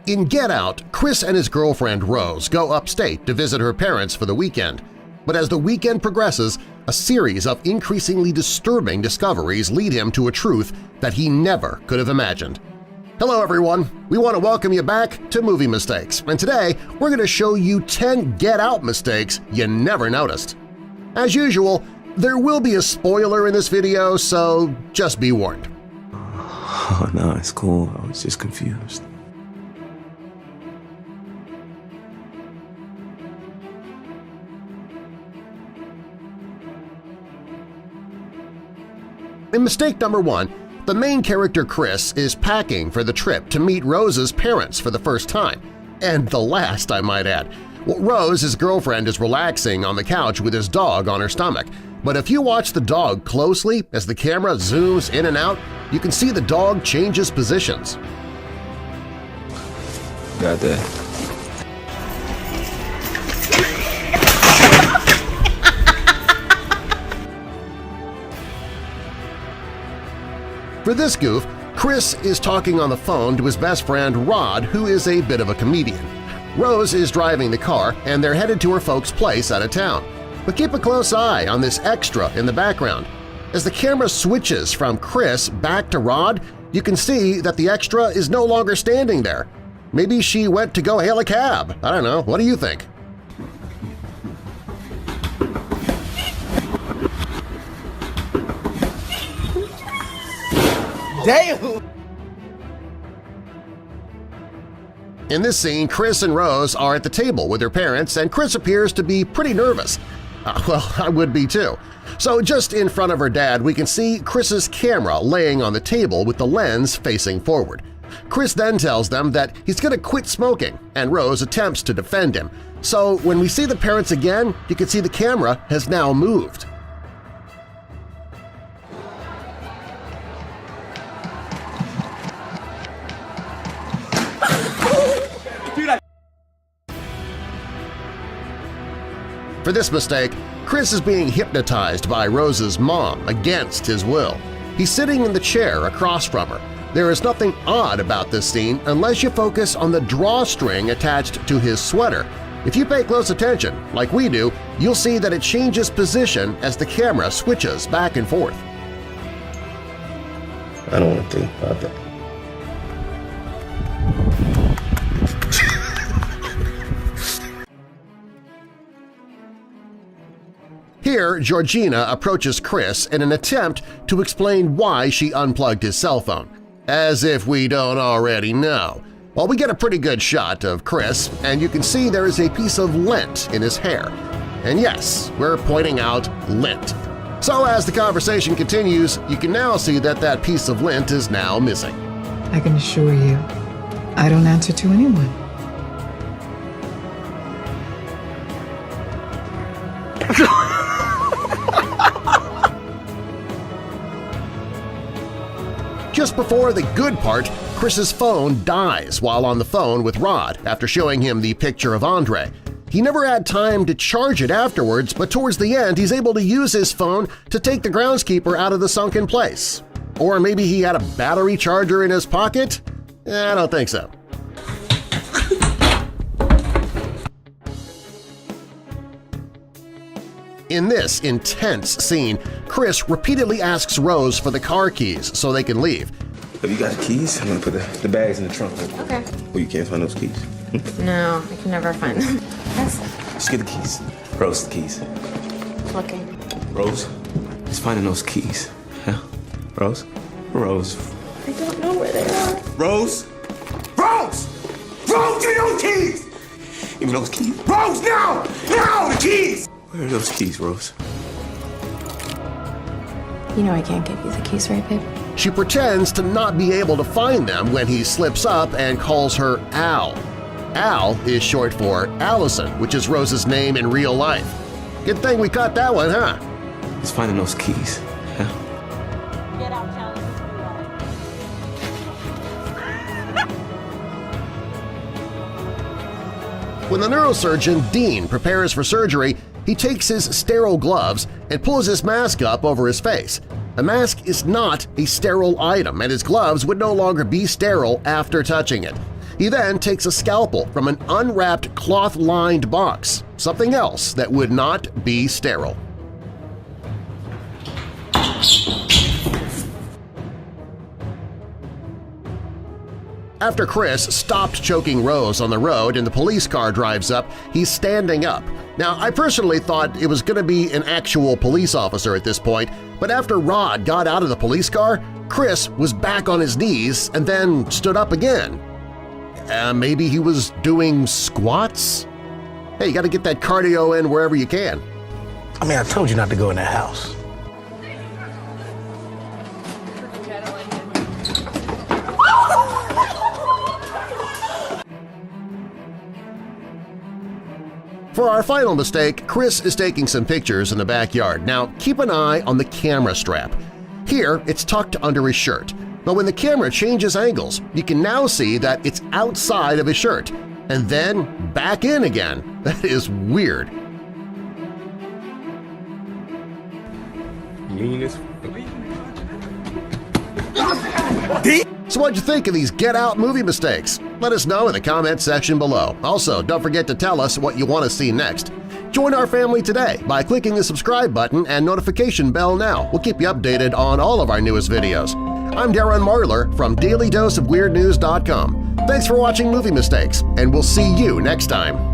In Get Out, Chris and his girlfriend Rose go upstate to visit her parents for the weekend. But as the weekend progresses, a series of increasingly disturbing discoveries lead him to a truth that he never could have imagined. Hello everyone! We want to welcome you back to Movie Mistakes, and today we're going to show you 10 Get Out mistakes you never noticed. As usual, there will be a spoiler in this video, so just be warned. Oh, no, it's cool. I was just confused. In mistake number 1, the main character Chris is packing for the trip to meet Rose's parents for the first time, and the last, I might add. Well, Rose, his girlfriend, is relaxing on the couch with his dog on her stomach, but if you watch the dog closely as the camera zooms in and out, you can see the dog changes positions. Got that. For this goof, Chris is talking on the phone to his best friend Rod, who is a bit of a comedian. Rose is driving the car, and they're headed to her folks' place out of town. But keep a close eye on this extra in the background. As the camera switches from Chris back to Rod, you can see that the extra is no longer standing there. Maybe she went to go hail a cab. I don't know. What do you think? Damn! In this scene, Chris and Rose are at the table with their parents, and Chris appears to be pretty nervous. Well, I would be too. So just in front of her dad, we can see Chris's camera laying on the table with the lens facing forward. Chris then tells them that he's going to quit smoking, and Rose attempts to defend him. So when we see the parents again, you can see the camera has now moved. For this mistake, Chris is being hypnotized by Rose's mom against his will. He's sitting in the chair across from her. There is nothing odd about this scene unless you focus on the drawstring attached to his sweater. If you pay close attention, like we do, you'll see that it changes position as the camera switches back and forth. I don't want to think about that. Here, Georgina approaches Chris in an attempt to explain why she unplugged his cell phone. As if we don't already know. Well, we get a pretty good shot of Chris, and you can see there is a piece of lint in his hair. And yes, we're pointing out lint. So as the conversation continues, you can now see that that piece of lint is now missing. I can assure you, I don't answer to anyone. Just before the good part, Chris's phone dies while on the phone with Rod after showing him the picture of Andre. He never had time to charge it afterwards, but towards the end he's able to use his phone to take the groundskeeper out of the sunken place. Or maybe he had a battery charger in his pocket? I don't think so. In this intense scene, Chris repeatedly asks Rose for the car keys so they can leave. Have you got the keys? I'm gonna put the bags in the trunk. Okay. Oh, you can't find those keys? No, I can never find them. Yes. Just get the keys. Rose, the keys. Looking. Rose, just finding those keys. Yeah? Rose? Rose. I don't know where they are. Rose? Rose! Rose, give me those keys! Give me those keys. Rose, now! Now, the keys! Where are those keys, Rose? You know I can't give you the keys, right, babe? She pretends to not be able to find them when he slips up and calls her Al. Al is short for Allison, which is Rose's name in real life. Good thing we caught that one, huh? Just finding those keys. Yeah? Get out, Charlie. When the neurosurgeon Dean prepares for surgery, he takes his sterile gloves and pulls his mask up over his face. A mask is not a sterile item, and his gloves would no longer be sterile after touching it. He then takes a scalpel from an unwrapped cloth-lined box, something else that would not be sterile. After Chris stopped choking Rose on the road and the police car drives up, he's standing up. Now, I personally thought it was going to be an actual police officer at this point, but after Rod got out of the police car, Chris was back on his knees and then stood up again. Maybe he was doing squats? Hey, you got to get that cardio in wherever you can. I mean, I told you not to go in that house. For our final mistake, Chris is taking some pictures in the backyard. Now, keep an eye on the camera strap. Here, it's tucked under his shirt, but when the camera changes angles, you can now see that it's outside of his shirt, and then back in again. That is weird. So what'd you think of these Get Out movie mistakes? Let us know in the comment section below. Also, don't forget to tell us what you want to see next. Join our family today by clicking the subscribe button and notification bell now. We'll keep you updated on all of our newest videos. I'm Darren Marlar from DailyDoseOfWeirdNews.com. Thanks for watching Movie Mistakes, and we'll see you next time.